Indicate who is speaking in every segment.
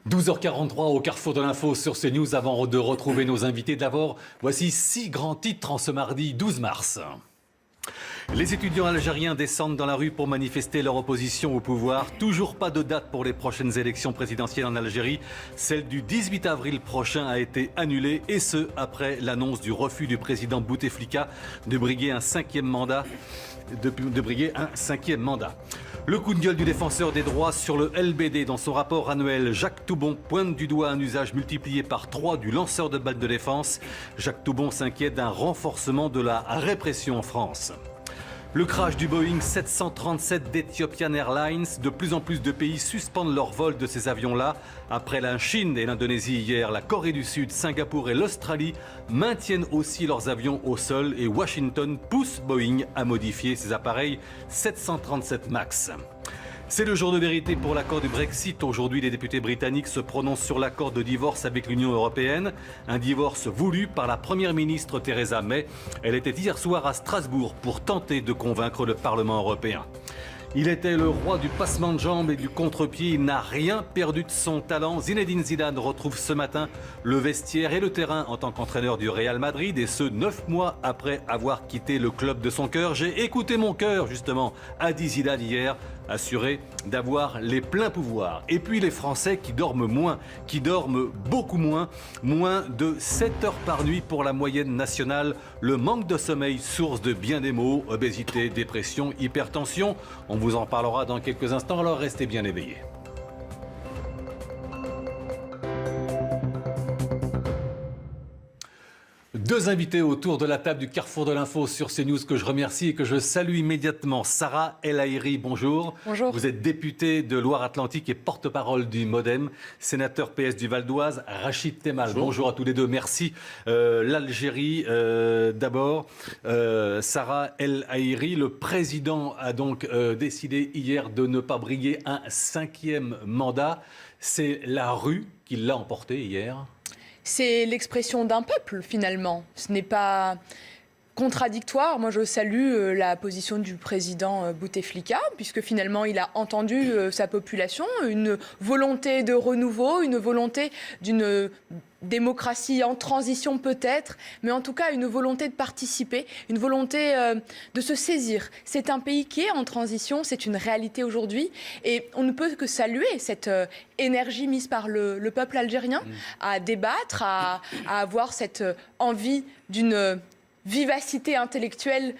Speaker 1: 12h43 au carrefour de l'info sur CNews. Avant de retrouver nos invités, d'abord, voici 6 grands titres en ce mardi 12 mars. Les étudiants algériens descendent dans la rue pour manifester leur opposition au pouvoir. Toujours pas de date pour les prochaines élections présidentielles en Algérie. Celle du 18 avril prochain a été annulée, et ce, après l'annonce du refus du président Bouteflika de briguer un cinquième mandat. Le coup de gueule du défenseur des droits sur le LBD. Dans son rapport annuel, Jacques Toubon pointe du doigt un usage multiplié par 3 du lanceur de balles de défense. Jacques Toubon s'inquiète d'un renforcement de la répression en France. Le crash du Boeing 737 d'Ethiopian Airlines. De plus en plus de pays suspendent leur vol de ces avions-là. Après la Chine et l'Indonésie hier, la Corée du Sud, Singapour et l'Australie maintiennent aussi leurs avions au sol. Et Washington pousse Boeing à modifier ses appareils 737 MAX. C'est le jour de vérité pour l'accord du Brexit. Aujourd'hui, les députés britanniques se prononcent sur l'accord de divorce avec l'Union européenne. Un divorce voulu par la première ministre Theresa May. Elle était hier soir à Strasbourg pour tenter de convaincre le Parlement européen. Il était le roi du passement de jambes et du contre-pied. Il n'a rien perdu de son talent. Zinedine Zidane retrouve ce matin le vestiaire et le terrain en tant qu'entraîneur du Real Madrid. Et ce, 9 mois après avoir quitté le club de son cœur. J'ai écouté mon cœur, justement, a dit Zidane hier, assuré d'avoir les pleins pouvoirs. Et puis les Français qui dorment moins, qui dorment beaucoup moins, moins de 7 heures par nuit pour la moyenne nationale. Le manque de sommeil, source de bien des maux, obésité, dépression, hypertension. On vous en parlera dans quelques instants, alors restez bien éveillés. Deux invités autour de la table du carrefour de l'info sur CNews que je remercie et que je salue immédiatement. Sarah El Haïry, bonjour.
Speaker 2: Bonjour.
Speaker 1: Vous êtes députée de Loire-Atlantique et porte-parole du MoDem, sénateur PS du Val d'Oise. Rachid Temal, bonjour à tous les deux, merci. L'Algérie, d'abord. Sarah El Haïry, le président a donc décidé hier de ne pas briguer un 5e mandat. C'est la rue qui l'a emporté hier.
Speaker 2: C'est l'expression d'un peuple, finalement. Ce n'est pas contradictoire. Moi, je salue la position du président Bouteflika, puisque finalement, il a entendu sa population, une volonté de renouveau, une volonté d'une démocratie en transition peut-être, mais en tout cas une volonté de participer, une volonté de se saisir. C'est un pays qui est en transition, c'est une réalité aujourd'hui, et on ne peut que saluer cette énergie mise par le peuple algérien à débattre, à avoir cette envie d'une vivacité intellectuelle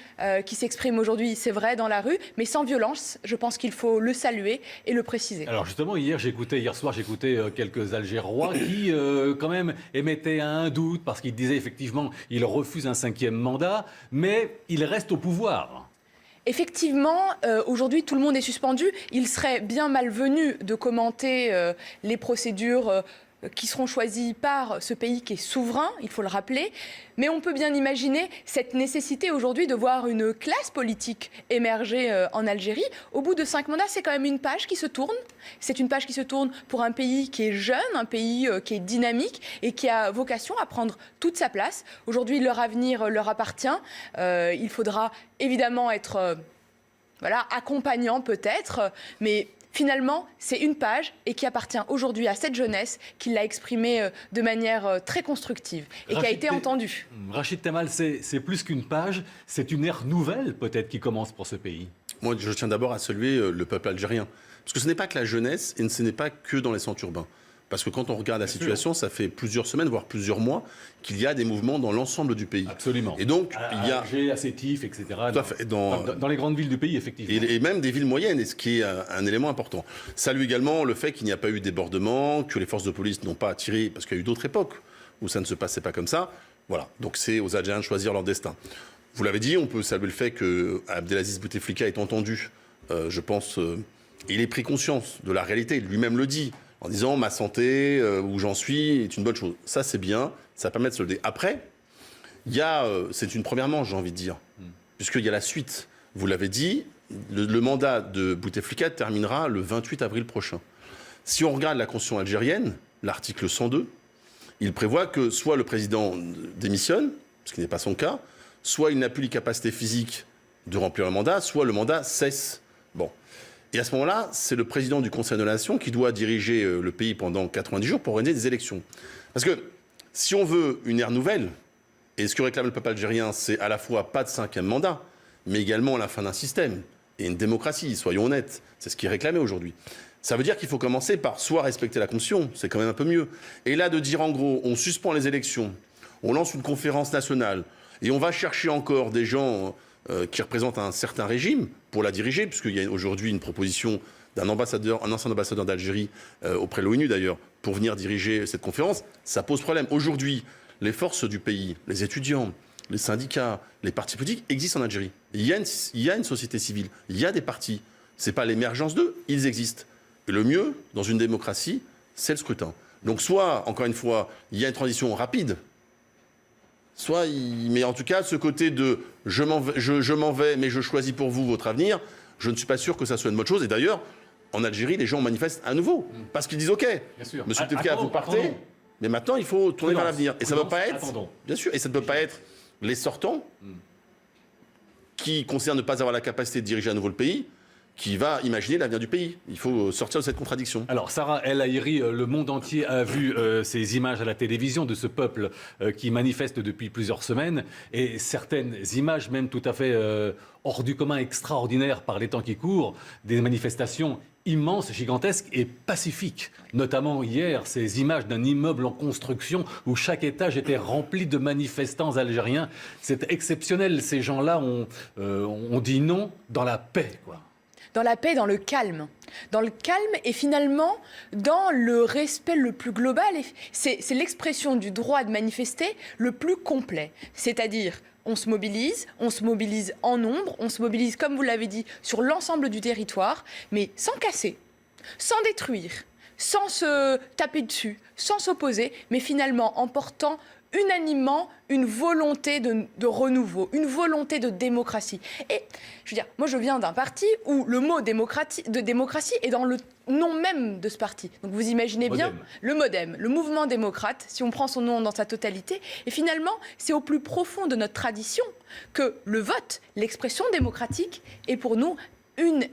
Speaker 2: qui s'exprime aujourd'hui, c'est vrai, dans la rue, mais sans violence. Je pense qu'il faut le saluer et le préciser.
Speaker 1: Alors justement, hier soir, j'écoutais quelques Algérois qui, quand même, émettaient un doute parce qu'ils disaient effectivement qu'ils refusent un 5e mandat, mais ils restent au pouvoir.
Speaker 2: Effectivement, aujourd'hui, tout le monde est suspendu. Il serait bien malvenu de commenter les procédures qui seront choisis par ce pays qui est souverain, il faut le rappeler. Mais on peut bien imaginer cette nécessité aujourd'hui de voir une classe politique émerger en Algérie. Au bout de 5 mandats, c'est quand même une page qui se tourne. C'est une page qui se tourne pour un pays qui est jeune, un pays qui est dynamique et qui a vocation à prendre toute sa place. Aujourd'hui, leur avenir leur appartient. Il faudra évidemment être accompagnant peut-être, mais finalement, c'est une page et qui appartient aujourd'hui à cette jeunesse qui l'a exprimée de manière très constructive et qui a été entendue.
Speaker 1: Rachid Temal, c'est plus qu'une page, c'est une ère nouvelle peut-être qui commence pour ce pays.
Speaker 3: Moi, je tiens d'abord à saluer le peuple algérien. Parce que ce n'est pas que la jeunesse et ce n'est pas que dans les centres urbains. Parce que quand on regarde la situation, ça fait plusieurs semaines, voire plusieurs mois, qu'il y a des mouvements dans l'ensemble du pays.
Speaker 1: Absolument.
Speaker 3: Et donc, il y a
Speaker 1: Alger, à Sétif, etc.
Speaker 3: Tout à fait.
Speaker 1: Dans les grandes villes du pays, effectivement.
Speaker 3: Et même des villes moyennes, et ce qui est un élément important. Salue également le fait qu'il n'y a pas eu débordement, que les forces de police n'ont pas tiré, parce qu'il y a eu d'autres époques où ça ne se passait pas comme ça. Voilà. Donc c'est aux Algériens de choisir leur destin. Vous l'avez dit, on peut saluer le fait que Abdelaziz Bouteflika ait entendu, je pense, il ait pris conscience de la réalité. Lui-même le dit, en disant ma santé, où j'en suis, est une bonne chose. Ça, c'est bien, ça permet de se le dire. Après, c'est une première manche, j'ai envie de dire, puisqu'il y a la suite. Vous l'avez dit, le mandat de Bouteflika terminera le 28 avril prochain. Si on regarde la Constitution algérienne, l'article 102, il prévoit que soit le président démissionne, ce qui n'est pas son cas, soit il n'a plus les capacités physiques de remplir le mandat, soit le mandat cesse. Bon. Et à ce moment-là, c'est le président du Conseil de la Nation qui doit diriger le pays pendant 90 jours pour organiser des élections. Parce que si on veut une ère nouvelle, et ce que réclame le peuple algérien, c'est à la fois pas de 5e mandat, mais également la fin d'un système et une démocratie, soyons honnêtes. C'est ce qui est réclamé aujourd'hui. Ça veut dire qu'il faut commencer par soit respecter la Constitution, c'est quand même un peu mieux. Et là, de dire en gros, on suspend les élections, on lance une conférence nationale, et on va chercher encore des gens qui représentent un certain régime pour la diriger, puisqu'il y a aujourd'hui une proposition d'un ambassadeur, un ancien ambassadeur d'Algérie, auprès de l'ONU d'ailleurs, pour venir diriger cette conférence, ça pose problème. Aujourd'hui, les forces du pays, les étudiants, les syndicats, les partis politiques existent en Algérie. Il y a une société civile, il y a des partis. Ce n'est pas l'émergence d'eux, ils existent. Et le mieux, dans une démocratie, c'est le scrutin. Donc soit, encore une fois, il y a une transition rapide, soit, mais en tout cas, ce côté de je m'en vais, mais je choisis pour vous votre avenir, je ne suis pas sûr que ça soit une bonne chose. Et d'ailleurs, en Algérie, les gens manifestent à nouveau. Parce qu'ils disent OK, monsieur Bouteflika, vous partez, mais maintenant, il faut tourner vers l'avenir. Et ça ne peut pas être, bien sûr, et ça ne peut pas être les sortants qui considèrent ne pas avoir la capacité de diriger à nouveau le pays, qui va imaginer l'avenir du pays. Il faut sortir de cette contradiction.
Speaker 1: Alors, Sarah El Haïry, le monde entier a vu ces images à la télévision de ce peuple qui manifeste depuis plusieurs semaines, et certaines images même tout à fait hors du commun, extraordinaires par les temps qui courent, des manifestations immenses, gigantesques et pacifiques. Notamment hier, ces images d'un immeuble en construction où chaque étage était rempli de manifestants algériens. C'est exceptionnel. Ces gens-là ont dit non dans la paix, quoi.
Speaker 2: Dans la paix, dans le calme. Dans le calme et finalement dans le respect le plus global. C'est l'expression du droit de manifester le plus complet. C'est-à-dire, on se mobilise en nombre, on se mobilise, comme vous l'avez dit, sur l'ensemble du territoire, mais sans casser, sans détruire, sans se taper dessus, sans s'opposer, mais finalement en portant unanimement une volonté de renouveau, une volonté de démocratie. Et je veux dire, moi je viens d'un parti où le mot de démocratie est dans le nom même de ce parti. Donc vous imaginez bien le MoDem, le mouvement démocrate, si on prend son nom dans sa totalité. Et finalement, c'est au plus profond de notre tradition que le vote, l'expression démocratique, est pour nous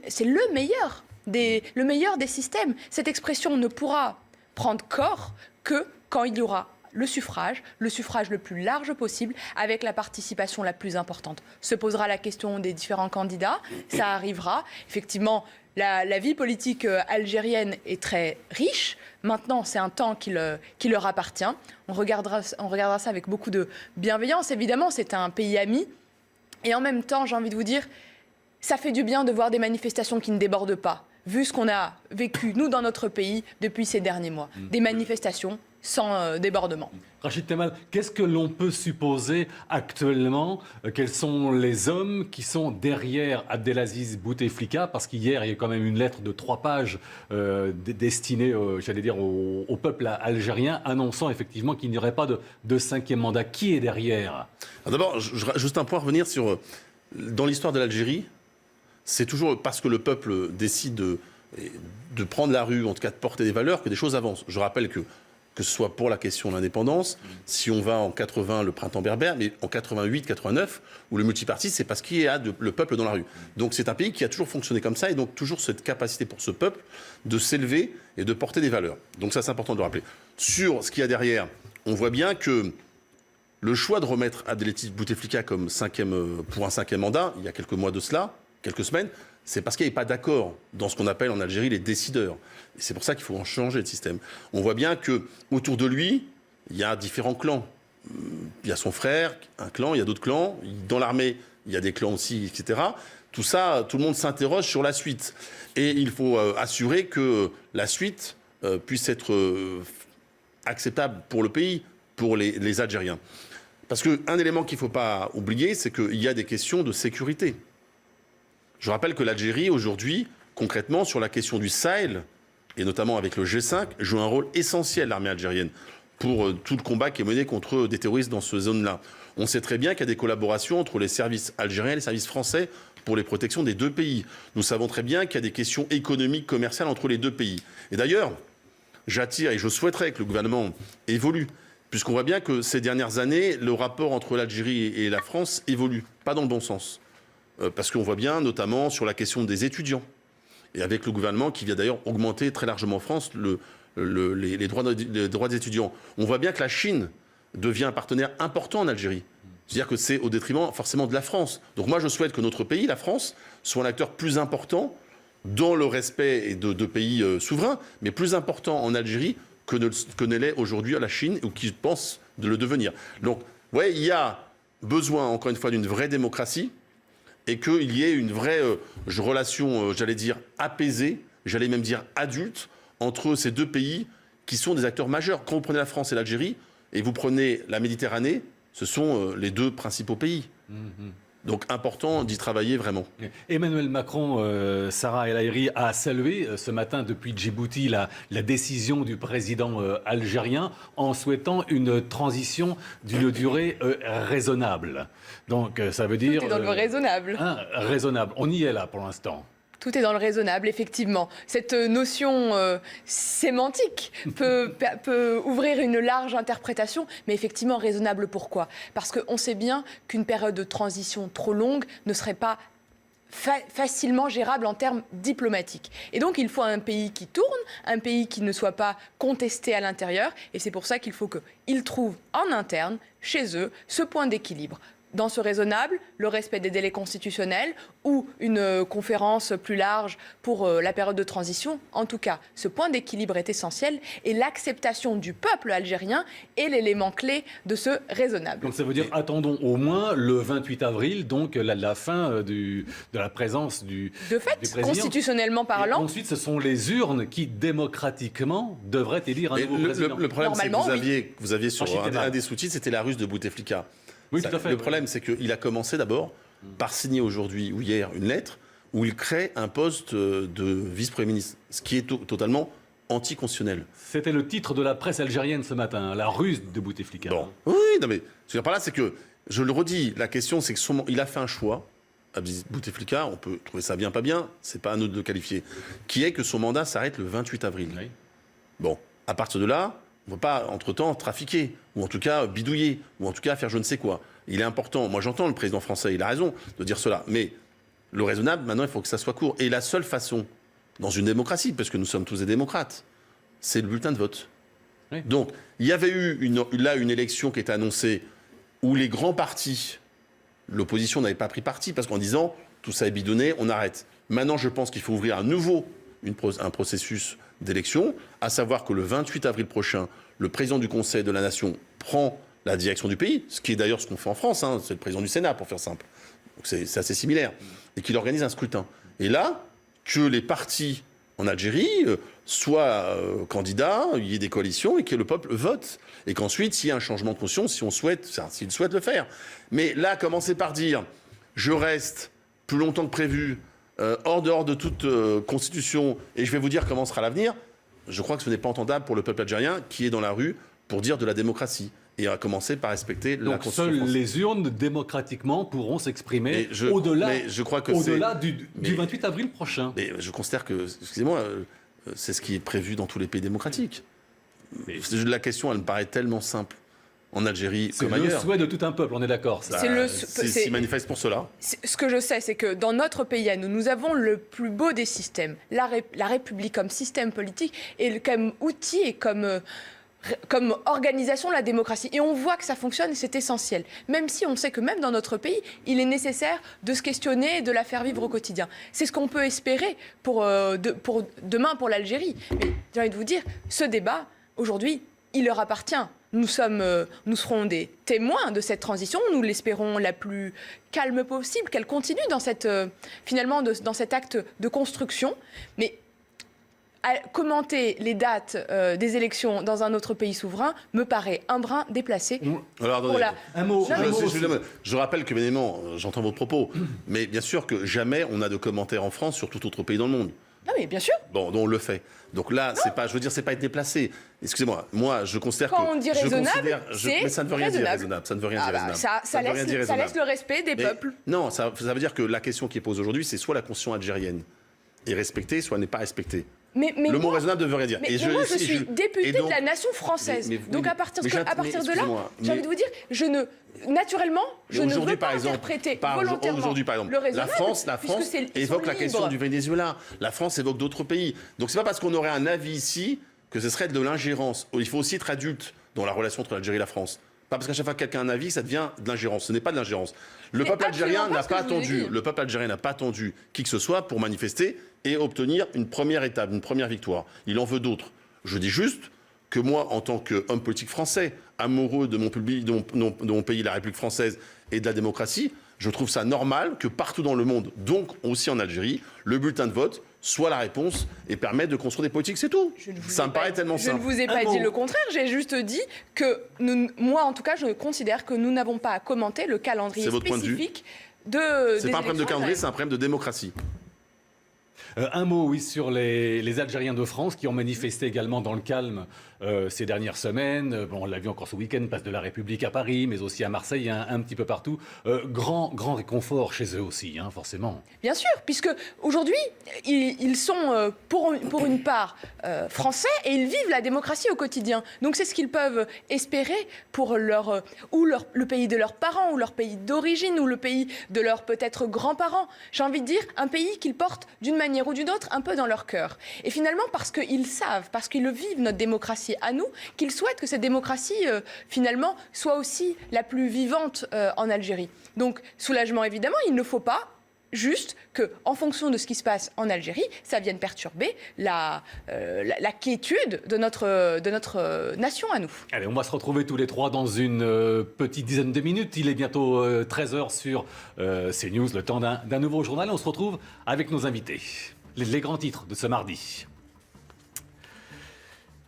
Speaker 2: c'est le meilleur des systèmes. Cette expression ne pourra prendre corps que quand il y aura le suffrage le plus large possible, avec la participation la plus importante. Se posera la question des différents candidats, ça arrivera. Effectivement, la vie politique algérienne est très riche. Maintenant, c'est un temps qui leur appartient. On regardera ça avec beaucoup de bienveillance. Évidemment, c'est un pays ami. Et en même temps, j'ai envie de vous dire, ça fait du bien de voir des manifestations qui ne débordent pas, vu ce qu'on a vécu, nous, dans notre pays, depuis ces derniers mois. Des manifestations sans débordement.
Speaker 1: Rachid Temal, qu'est-ce que l'on peut supposer actuellement? Quels sont les hommes qui sont derrière Abdelaziz Bouteflika? Parce qu'hier, il y a quand même une lettre de 3 pages destinée, au peuple algérien, annonçant effectivement qu'il n'y aurait pas de 5e mandat. Qui est derrière?
Speaker 3: D'abord, juste un point à revenir sur... Dans l'histoire de l'Algérie, c'est toujours parce que le peuple décide de prendre la rue, en tout cas de porter des valeurs, que des choses avancent. Je rappelle que ce soit pour la question de l'indépendance, si on va en 80, le printemps berbère, mais en 88, 89, où le multipartisme, c'est parce qu'il y a le peuple dans la rue. Donc c'est un pays qui a toujours fonctionné comme ça, et donc toujours cette capacité pour ce peuple de s'élever et de porter des valeurs. Donc ça, c'est important de le rappeler. Sur ce qu'il y a derrière, on voit bien que le choix de remettre Abdelaziz Bouteflika comme pour un 5e mandat, il y a quelques mois de cela, quelques semaines, c'est parce qu'il n'y avait pas d'accord dans ce qu'on appelle en Algérie les décideurs. Et c'est pour ça qu'il faut en changer de système. On voit bien qu'autour de lui, il y a différents clans. Il y a son frère, un clan, il y a d'autres clans. Dans l'armée, il y a des clans aussi, etc. Tout ça, tout le monde s'interroge sur la suite. Et il faut assurer que la suite puisse être acceptable pour le pays, pour les Algériens. Parce qu'un élément qu'il ne faut pas oublier, c'est qu'il y a des questions de sécurité. Je rappelle que l'Algérie, aujourd'hui, concrètement, sur la question du Sahel, et notamment avec le G5, joue un rôle essentiel, l'armée algérienne, pour tout le combat qui est mené contre des terroristes dans cette zone-là. On sait très bien qu'il y a des collaborations entre les services algériens et les services français pour les protections des 2 pays. Nous savons très bien qu'il y a des questions économiques, commerciales entre les 2 pays. Et d'ailleurs, j'attire et je souhaiterais que le gouvernement évolue, puisqu'on voit bien que ces dernières années, le rapport entre l'Algérie et la France évolue, pas dans le bon sens. Parce qu'on voit bien, notamment sur la question des étudiants. Et avec le gouvernement qui vient d'ailleurs augmenter très largement en France les droits des étudiants. On voit bien que la Chine devient un partenaire important en Algérie. C'est-à-dire que c'est au détriment forcément de la France. Donc moi, je souhaite que notre pays, la France, soit un acteur plus important dans le respect de pays souverains, mais plus important en Algérie que ne l'est aujourd'hui la Chine, ou qui pense de le devenir. Donc, vous voyez, il y a besoin, encore une fois, d'une vraie démocratie, et qu'il y ait une vraie relation, j'allais dire, apaisée, j'allais même dire adulte, entre ces deux pays qui sont des acteurs majeurs. Quand vous prenez la France et l'Algérie, et vous prenez la Méditerranée, ce sont les deux principaux pays. Donc important d'y travailler vraiment.
Speaker 1: Emmanuel Macron, Sarah El Haïry, a salué ce matin depuis Djibouti la décision du président algérien en souhaitant une transition d'une durée raisonnable. Donc ça veut dire...
Speaker 2: Tout est dans le raisonnable.
Speaker 1: Raisonnable. On y est là pour l'instant.
Speaker 2: Tout est dans le raisonnable, effectivement. Cette notion sémantique peut ouvrir une large interprétation, mais effectivement raisonnable pourquoi ? Parce qu'on sait bien qu'une période de transition trop longue ne serait pas facilement gérable en termes diplomatiques. Et donc il faut un pays qui tourne, un pays qui ne soit pas contesté à l'intérieur, et c'est pour ça qu'il faut qu'ils trouvent en interne, chez eux, ce point d'équilibre. Dans ce raisonnable, le respect des délais constitutionnels ou une conférence plus large pour la période de transition. En tout cas, ce point d'équilibre est essentiel et l'acceptation du peuple algérien est l'élément clé de ce raisonnable.
Speaker 1: Donc ça veut dire attendons au moins le 28 avril, donc la fin de la présence du président.
Speaker 2: Constitutionnellement parlant.
Speaker 1: Et ensuite, ce sont les urnes qui, démocratiquement, devraient élire un nouveau président.
Speaker 3: Le problème, c'est que vous aviez sur un des sous-titres, c'était la ruse de Bouteflika.
Speaker 1: Oui, tout à fait.
Speaker 3: Le problème, c'est qu'il a commencé d'abord par signer aujourd'hui ou hier une lettre où il crée un poste de vice-premier ministre, ce qui est totalement anticonstitutionnel.
Speaker 1: C'était le titre de la presse algérienne ce matin, la ruse de Bouteflika.
Speaker 3: Bon. Oui, non mais ce que je veux dire par là, c'est que, je le redis, la question, c'est qu'il a fait un choix, Bouteflika, on peut trouver ça bien, pas bien, c'est pas à nous de le qualifier, qui est que son mandat s'arrête le 28 avril. Oui. Bon, à partir de là, on ne va pas, entre-temps, trafiquer, ou en tout cas bidouiller, ou en tout cas faire je ne sais quoi. Il est important, moi j'entends le président français, il a raison de dire cela, mais le raisonnable, maintenant, il faut que ça soit court. Et la seule façon, dans une démocratie, parce que nous sommes tous des démocrates, c'est le bulletin de vote. Oui. Donc, il y avait eu une élection qui était annoncée où les grands partis, l'opposition n'avait pas pris parti, parce qu'en disant, tout ça est bidonné, on arrête. Maintenant, je pense qu'il faut ouvrir à nouveau un processus d'élection, à savoir que le 28 avril prochain, le président du Conseil de la Nation prend la direction du pays, ce qui est d'ailleurs ce qu'on fait en France, hein, c'est le président du Sénat, pour faire simple. Donc c'est assez similaire. Et qu'il organise un scrutin. Et là, que les partis en Algérie soient candidats, il y ait des coalitions et que le peuple vote. Et qu'ensuite, s'il y a un s'il souhaite le faire. Mais là, commencer par dire, je reste plus longtemps que prévu, hors dehors de toute constitution, et je vais vous dire comment sera l'avenir, je crois que ce n'est pas entendable pour le peuple algérien qui est dans la rue pour dire de la démocratie. Et à commencer par respecter la Constitution française. Donc
Speaker 1: seules les urnes, démocratiquement, pourront s'exprimer au-delà du 28 avril prochain.
Speaker 3: Mais je considère que, excusez-moi, c'est ce qui est prévu dans tous les pays démocratiques. Mais la question, elle me paraît tellement simple. En Algérie comme ailleurs.
Speaker 1: C'est le souhait de tout un peuple, on est d'accord.
Speaker 3: C'est manifeste pour cela.
Speaker 2: Ce que je sais, c'est que dans notre pays à nous, nous avons le plus beau des systèmes. La République comme système politique et comme outil et comme organisation de la démocratie. Et on voit que ça fonctionne et c'est essentiel. Même si on sait que même dans notre pays, il est nécessaire de se questionner et de la faire vivre au quotidien. C'est ce qu'on peut espérer pour demain pour l'Algérie. Mais j'ai envie de vous dire, ce débat, aujourd'hui, il leur appartient. Nous serons des témoins de cette transition. Nous l'espérons la plus calme possible, qu'elle continue dans dans cet acte de construction. Mais commenter les dates des élections dans un autre pays souverain me paraît un brin déplacé.
Speaker 3: Alors, un mot. Je rappelle que, bien évidemment, j'entends votre propos, mais bien sûr que jamais on n'a de commentaires en France sur tout autre pays dans le monde.
Speaker 2: Non, mais bien sûr.
Speaker 3: Bon, donc on le fait. Donc là, c'est pas, je veux dire, c'est pas être déplacé. Excusez-moi, moi, je considère
Speaker 2: Quand on dit raisonnable,
Speaker 3: mais ça ne veut rien dire raisonnable. Ça ne veut rien dire raisonnable.
Speaker 2: Ça laisse le respect des peuples.
Speaker 3: Non, ça veut dire que la question qui est posée aujourd'hui, c'est soit la Constitution algérienne est respectée, soit elle n'est pas respectée. Le mot raisonnable ne veut rien dire.
Speaker 2: Mais moi, je suis député de la nation française. Donc à partir de là, j'ai envie de vous dire, naturellement, je ne veux pas interpréter volontairement le raisonnable.
Speaker 3: La France évoque la question du Venezuela. La France évoque d'autres pays. Donc c'est pas parce qu'on aurait un avis ici que ce serait de l'ingérence. Il faut aussi être adulte dans la relation entre l'Algérie et la France. Pas parce qu'à chaque fois que quelqu'un a un avis, ça devient de l'ingérence. Ce n'est pas de l'ingérence. Le peuple algérien n'a pas attendu qui que ce soit pour manifester et obtenir une première étape, une première victoire. Il en veut d'autres. Je dis juste que moi, en tant qu'homme politique français, amoureux de mon pays, la République française, et de la démocratie, je trouve ça normal que partout dans le monde, donc aussi en Algérie, le bulletin de vote soit la réponse et permet de construire des politiques, c'est tout. Ça me paraît tellement simple.
Speaker 2: Je ne vous ai pas dit le contraire, j'ai juste dit que moi, en tout cas, je considère que nous n'avons pas à commenter le calendrier spécifique des élections.
Speaker 3: C'est pas un problème de calendrier, c'est un problème de démocratie.
Speaker 1: Un mot, oui, sur les Algériens de France qui ont manifesté également dans le calme ces dernières semaines. Bon, on l'a vu encore ce week-end, place de la République à Paris, mais aussi à Marseille, un petit peu partout. Grand réconfort chez eux aussi, forcément.
Speaker 2: Bien sûr, puisque aujourd'hui, ils sont pour une part français et ils vivent la démocratie au quotidien. Donc c'est ce qu'ils peuvent espérer pour le pays de leurs parents, ou leur pays d'origine, ou le pays de leurs peut-être grands-parents. J'ai envie de dire un pays qu'ils portent d'une manière ou d'une autre un peu dans leur cœur. Et finalement, parce qu'ils savent, parce qu'ils le vivent, notre démocratie à nous, qu'ils souhaitent que cette démocratie, finalement, soit aussi la plus vivante en Algérie. Donc, soulagement, évidemment, il ne faut pas juste que, en fonction de ce qui se passe en Algérie, ça vienne perturber la quiétude de notre nation à nous.
Speaker 1: Allez, on va se retrouver tous les trois dans une petite dizaine de minutes. Il est bientôt 13h sur CNews, le temps d'un nouveau journal. On se retrouve avec nos invités. Les grands titres de ce mardi.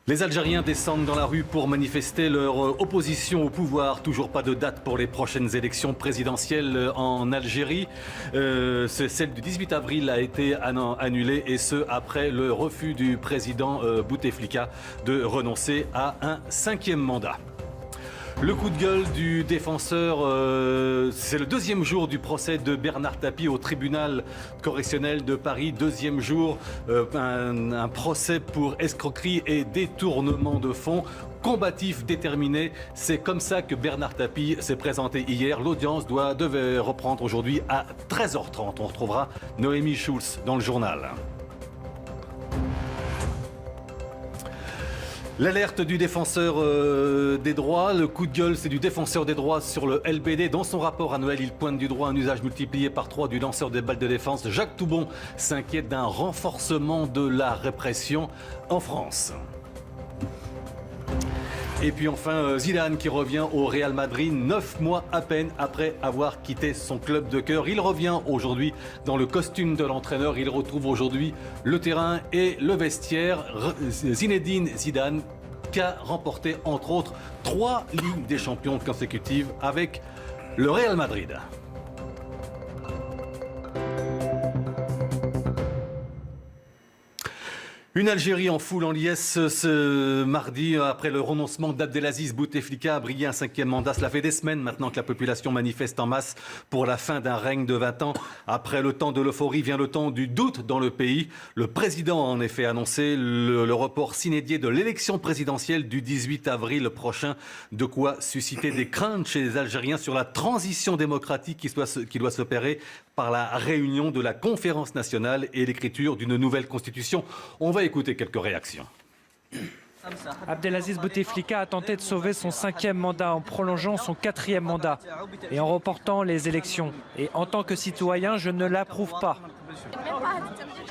Speaker 1: Les Algériens descendent dans la rue pour manifester leur opposition au pouvoir. Toujours pas de date pour les prochaines élections présidentielles en Algérie. Celle du 18 avril a été annulée, et ce après le refus du président Bouteflika de renoncer à un 5e mandat. Le coup de gueule du défenseur, c'est le 2e jour du procès de Bernard Tapie au tribunal correctionnel de Paris. 2e jour, un procès pour escroquerie et détournement de fonds. Combatif, déterminé, c'est comme ça que Bernard Tapie s'est présenté hier. L'audience devait reprendre aujourd'hui à 13h30. On retrouvera Noémie Schulz dans le journal. L'alerte du défenseur des droits, le coup de gueule, c'est du défenseur des droits sur le LBD. Dans son rapport annuel, il pointe du doigt un usage multiplié par 3 du lanceur des balles de défense. Jacques Toubon s'inquiète d'un renforcement de la répression en France. Et puis enfin, Zidane qui revient au Real Madrid 9 mois à peine après avoir quitté son club de cœur. Il revient aujourd'hui dans le costume de l'entraîneur. Il retrouve aujourd'hui le terrain et le vestiaire. Zinedine Zidane qui a remporté entre autres 3 Ligues des Champions consécutives avec le Real Madrid. Une Algérie en foule en liesse ce mardi après le renoncement d'Abdelaziz Bouteflika à briller un 5e mandat. Cela fait des semaines maintenant que la population manifeste en masse pour la fin d'un règne de 20 ans. Après le temps de l'euphorie vient le temps du doute dans le pays. Le président a en effet annoncé le report s'inédié de l'élection présidentielle du 18 avril prochain. De quoi susciter des craintes chez les Algériens sur la transition démocratique qui doit s'opérer par la réunion de la conférence nationale et l'écriture d'une nouvelle constitution. On va écouter quelques réactions.
Speaker 4: Abdelaziz Bouteflika a tenté de sauver son 5e mandat en prolongeant son 4e mandat et en reportant les élections. Et en tant que citoyen, je ne l'approuve pas.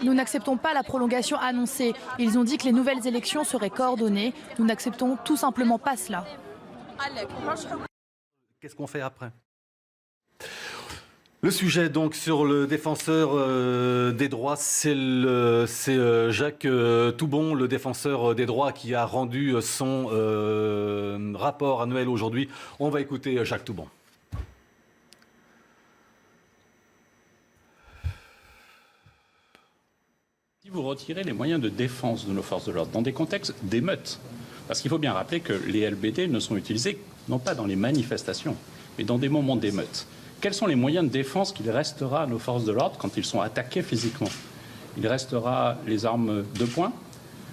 Speaker 5: Nous n'acceptons pas la prolongation annoncée. Ils ont dit que les nouvelles élections seraient coordonnées. Nous n'acceptons tout simplement pas cela.
Speaker 1: Qu'est-ce qu'on fait après ? Le sujet donc sur le défenseur des droits, c'est Jacques Toubon, le défenseur des droits qui a rendu son rapport annuel aujourd'hui. On va écouter Jacques Toubon.
Speaker 6: Si vous retirez les moyens de défense de nos forces de l'ordre dans des contextes d'émeutes, parce qu'il faut bien rappeler que les LBD ne sont utilisés non pas dans les manifestations, mais dans des moments d'émeute. Quels sont les moyens de défense qu'il restera à nos forces de l'ordre quand ils sont attaqués physiquement ? Il restera les armes de poing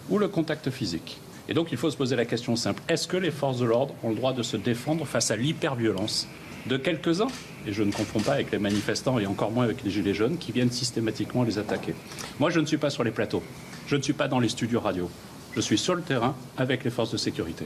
Speaker 6: ou le contact physique. Et donc il faut se poser la question simple. Est-ce que les forces de l'ordre ont le droit de se défendre face à l'hyperviolence de quelques-uns, et je ne confonds pas avec les manifestants et encore moins avec les gilets jaunes, qui viennent systématiquement les attaquer. Moi, je ne suis pas sur les plateaux, je ne suis pas dans les studios radio, je suis sur le terrain avec les forces de sécurité.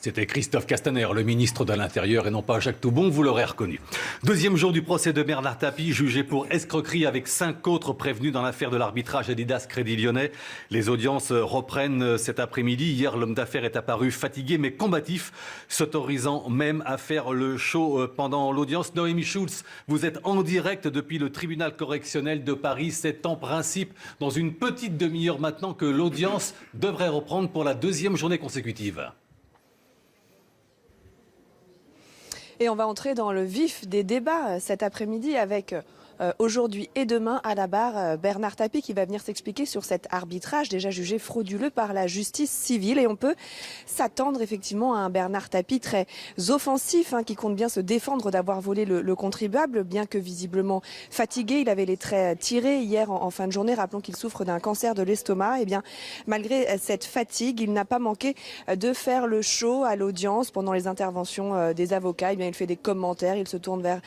Speaker 1: C'était Christophe Castaner, le ministre de l'Intérieur, et non pas Jacques Toubon, vous l'aurez reconnu. Deuxième jour du procès de Bernard Tapie, jugé pour escroquerie avec 5 autres prévenus dans l'affaire de l'arbitrage Adidas Crédit Lyonnais. Les audiences reprennent cet après-midi. Hier, l'homme d'affaires est apparu fatigué mais combatif, s'autorisant même à faire le show pendant l'audience. Noémie Schulz, vous êtes en direct depuis le tribunal correctionnel de Paris. C'est en principe dans une petite demi-heure maintenant que l'audience devrait reprendre pour la 2e journée consécutive.
Speaker 7: Et on va entrer dans le vif des débats cet après-midi avec aujourd'hui et demain à la barre Bernard Tapie qui va venir s'expliquer sur cet arbitrage déjà jugé frauduleux par la justice civile. Et on peut s'attendre effectivement à un Bernard Tapie très offensif qui compte bien se défendre d'avoir volé le contribuable, bien que visiblement fatigué. Il avait les traits tirés hier en fin de journée. Rappelons qu'il souffre d'un cancer de l'estomac. Et bien malgré cette fatigue, il n'a pas manqué de faire le show à l'audience pendant les interventions des avocats. Et bien il fait des commentaires, il se tourne vers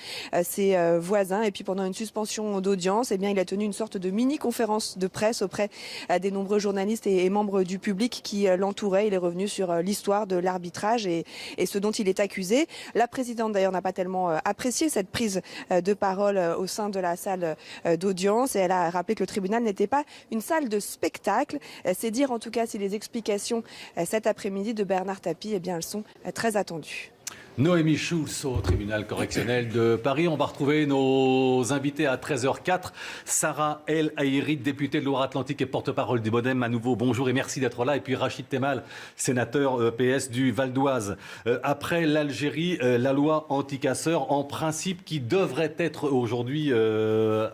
Speaker 7: ses voisins et puis pendant une suspension d'audience, il a tenu une sorte de mini-conférence de presse auprès des nombreux journalistes et membres du public qui l'entouraient. Il est revenu sur l'histoire de l'arbitrage et ce dont il est accusé. La présidente d'ailleurs n'a pas tellement apprécié cette prise de parole au sein de la salle d'audience et elle a rappelé que le tribunal n'était pas une salle de spectacle. C'est dire en tout cas si les explications cet après-midi de Bernard Tapie, elles sont très attendues.
Speaker 1: Noémie Schulz au tribunal correctionnel de Paris. On va retrouver nos invités à 13h04. Sarah El Haïry, députée de Loire-Atlantique et porte-parole du Modem. À nouveau, bonjour et merci d'être là. Et puis Rachid Temal, sénateur PS du Val d'Oise. Après l'Algérie, la loi anti-casseurs, en principe, qui devrait être aujourd'hui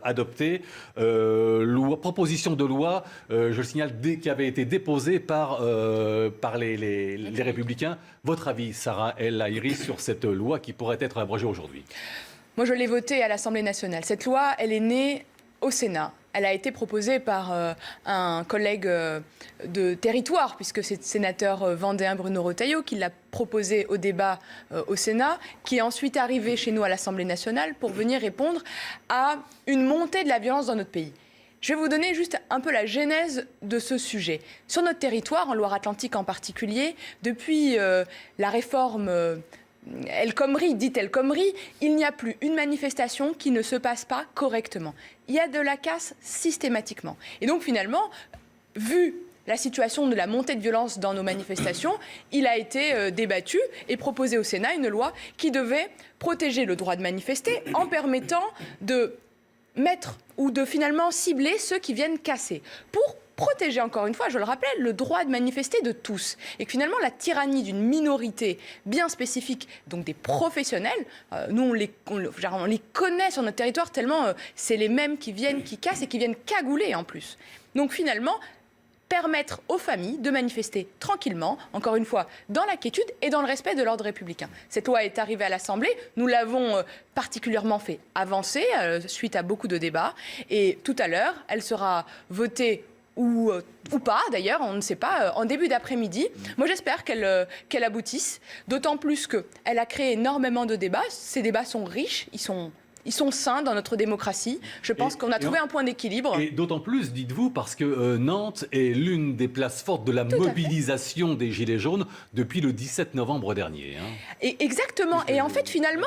Speaker 1: adoptée. Proposition de loi, je le signale, qui avait été déposée par les Républicains. Votre avis, Sarah El Haïry, sur cette loi qui pourrait être abrogée aujourd'hui?
Speaker 2: Moi, je l'ai votée à l'Assemblée nationale. Cette loi, elle est née au Sénat. Elle a été proposée par un collègue de territoire, puisque c'est le sénateur vendéen Bruno Retailleau qui l'a proposée au débat au Sénat, qui est ensuite arrivé chez nous à l'Assemblée nationale pour venir répondre à une montée de la violence dans notre pays. Je vais vous donner juste un peu la genèse de ce sujet. Sur notre territoire, en Loire-Atlantique en particulier, depuis la réforme El Khomri, dite El Khomri, il n'y a plus une manifestation qui ne se passe pas correctement. Il y a de la casse systématiquement. Et donc finalement, vu la situation de la montée de violence dans nos manifestations, il a été débattu et proposé au Sénat une loi qui devait protéger le droit de manifester en permettant de mettre ou de finalement cibler ceux qui viennent casser pour protéger, encore une fois, je le rappelle, le droit de manifester de tous. Et que finalement, la tyrannie d'une minorité bien spécifique, donc des professionnels, nous, on les connaît sur notre territoire tellement c'est les mêmes qui viennent, qui cassent et qui viennent cagouler en plus. Donc finalement, permettre aux familles de manifester tranquillement, encore une fois, dans la quiétude et dans le respect de l'ordre républicain. Cette loi est arrivée à l'Assemblée, nous l'avons particulièrement fait avancer suite à beaucoup de débats et tout à l'heure, elle sera votée ou pas d'ailleurs, on ne sait pas, en début d'après-midi. Moi j'espère qu'elle aboutisse, d'autant plus qu'elle a créé énormément de débats. Ces débats sont riches, ils sont sains dans notre démocratie. Je pense qu'on a trouvé un point d'équilibre. Et
Speaker 1: d'autant plus, dites-vous, parce que Nantes est l'une des places fortes de la mobilisation des Gilets jaunes depuis le 17 novembre dernier.
Speaker 2: Et exactement. Et en fait, finalement,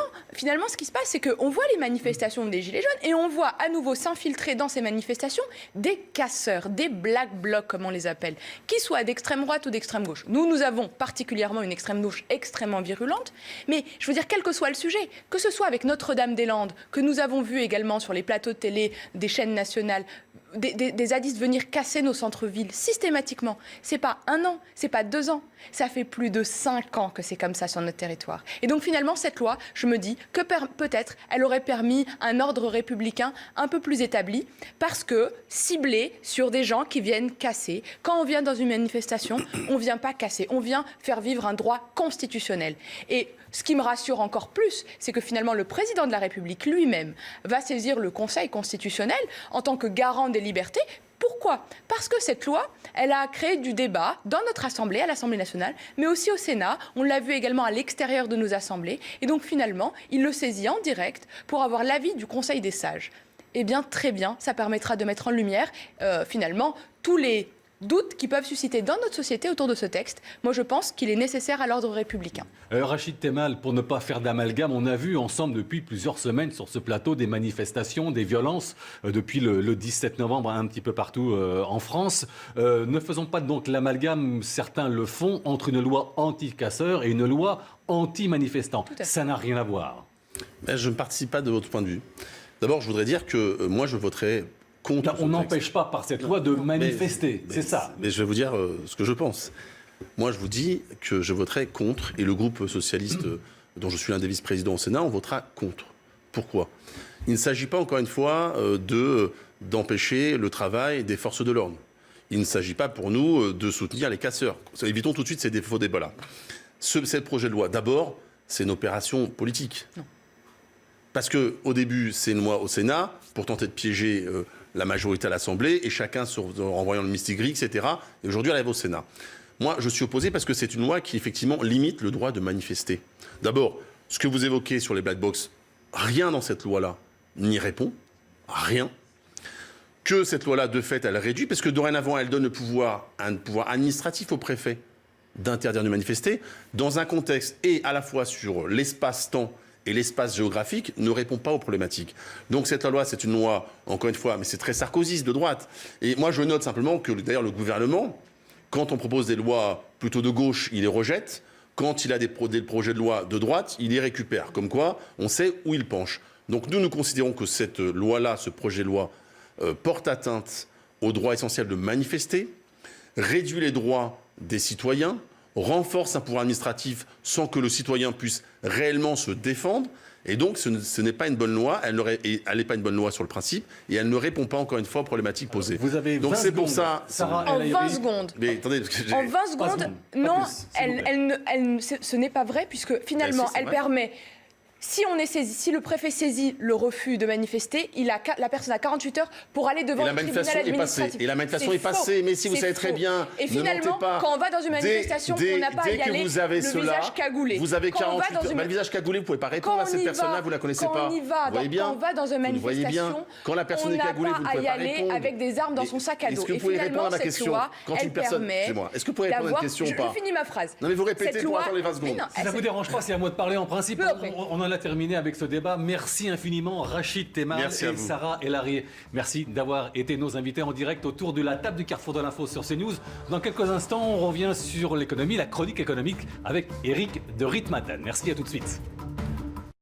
Speaker 2: ce qui se passe, c'est qu'on voit les manifestations des Gilets jaunes et on voit à nouveau s'infiltrer dans ces manifestations des casseurs, des black blocs, comme on les appelle, qui soient d'extrême droite ou d'extrême gauche. Nous avons particulièrement une extrême gauche extrêmement virulente. Mais je veux dire, quel que soit le sujet, que ce soit avec Notre-Dame-des-Landes, que nous avons vu également sur les plateaux de télé des chaînes nationales, des zadistes venir casser nos centres-villes systématiquement. C'est pas 1 an, c'est pas 2 ans. Ça fait plus de 5 ans que c'est comme ça sur notre territoire. Et donc finalement, cette loi, je me dis que peut-être elle aurait permis un ordre républicain un peu plus établi parce que ciblé sur des gens qui viennent casser. Quand on vient dans une manifestation, on vient pas casser, on vient faire vivre un droit constitutionnel. Et ce qui me rassure encore plus, c'est que finalement le président de la République lui-même va saisir le Conseil constitutionnel en tant que garant des libertés Pourquoi ? Parce que cette loi, elle a créé du débat dans notre Assemblée, à l'Assemblée nationale, mais aussi au Sénat. On l'a vu également à l'extérieur de nos assemblées. Et donc finalement, il le saisit en direct pour avoir l'avis du Conseil des sages. Eh bien, très bien, ça permettra de mettre en lumière, finalement, tous les doutes qui peuvent susciter dans notre société autour de ce texte. Moi, je pense qu'il est nécessaire à l'ordre républicain.
Speaker 1: Rachid Temal, pour ne pas faire d'amalgame, on a vu ensemble depuis plusieurs semaines sur ce plateau des manifestations, des violences, depuis le 17 novembre un petit peu partout en France. Ne faisons pas donc l'amalgame, certains le font, entre une loi anti-casseurs et une loi anti-manifestants. Ça n'a rien à voir.
Speaker 3: Ben, je ne participe pas de votre point de vue. D'abord, je voudrais dire que moi, je voterai contre.
Speaker 1: Là, on n'empêche pas par cette loi de manifester, c'est ça.
Speaker 3: Mais je vais vous dire ce que je pense. Moi, je vous dis que je voterai contre, et le groupe socialiste, dont je suis l'un des vice-présidents au Sénat, on votera contre. Pourquoi ? Il ne s'agit pas, encore une fois, d'empêcher le travail des forces de l'ordre. Il ne s'agit pas pour nous de soutenir les casseurs. Évitons tout de suite ces faux débats-là. Ce projet de loi, d'abord, c'est une opération politique. Non. Parce qu'au début, c'est une loi au Sénat pour tenter de piéger la majorité à l'Assemblée, et chacun en renvoyant le mistigris, etc. Et aujourd'hui, elle arrive au Sénat. Moi, je suis opposé parce que c'est une loi qui, effectivement, limite le droit de manifester. D'abord, ce que vous évoquez sur les black box, rien dans cette loi-là n'y répond. Rien. Que cette loi-là, de fait, elle réduit, parce que dorénavant, elle donne un pouvoir administratif au préfet d'interdire de manifester, dans un contexte, et à la fois sur l'espace-temps et l'espace géographique, ne répond pas aux problématiques. Donc cette loi, c'est une loi, encore une fois, mais c'est très sarkozyste de droite. Et moi, je note simplement que, d'ailleurs, le gouvernement, quand on propose des lois plutôt de gauche, il les rejette. Quand il a des projets de loi de droite, il les récupère. Comme quoi, on sait où il penche. Donc nous considérons que cette loi-là, ce projet de loi, porte atteinte au droit essentiel de manifester, réduit les droits des citoyens, renforce un pouvoir administratif sans que le citoyen puisse réellement se défendre. Et donc, ce n'est pas une bonne loi. Elle n'est pas une bonne loi sur le principe, et elle ne répond pas, encore une fois, aux problématiques posées.
Speaker 1: Vous avez 20
Speaker 3: donc c'est pour
Speaker 1: secondes.
Speaker 3: ça.
Speaker 1: Sarah,
Speaker 2: En 20 secondes.
Speaker 3: Mais attendez, parce que
Speaker 2: En 20 secondes, non, ce n'est pas vrai, puisque finalement,
Speaker 3: si, c'est
Speaker 2: elle
Speaker 3: vrai.
Speaker 2: permet. Si le préfet saisit le refus de manifester, la personne a 48 heures pour aller devant le tribunal administratif.
Speaker 3: Et la manifestation est passée. Mais si vous savez très bien,
Speaker 2: et finalement, quand on va dans une manifestation, on n'a pas à y aller le visage cagoulé.
Speaker 3: Vous avez 48 heures. Le visage cagoulé, vous ne pouvez pas répondre à cette personne-là, vous ne la connaissez pas.
Speaker 2: Quand on va dans une manifestation,
Speaker 3: quand la personne est cagoulée, vous ne pouvez pas répondre.
Speaker 2: on n'a pas à y aller avec des armes dans son sac à dos.
Speaker 3: Est-ce que vous pouvez répondre à ma question ? Quand une personne, excusez-moi, est-ce que vous pouvez répondre à une question ou pas ?
Speaker 2: Je finis ma phrase.
Speaker 3: Non mais vous répétez pour attendre les 20 secondes.
Speaker 1: Si ça ne vous dérange pas, c'est à moi de parler en principe. On en a terminé avec ce débat. Merci infiniment Rachid Temal et Sarah El-Haïry. Merci d'avoir été nos invités en direct autour de la table du Carrefour de l'Info sur CNews. Dans quelques instants, on revient sur l'économie, la chronique économique avec Eric de Ritmaten. Merci, à tout de suite.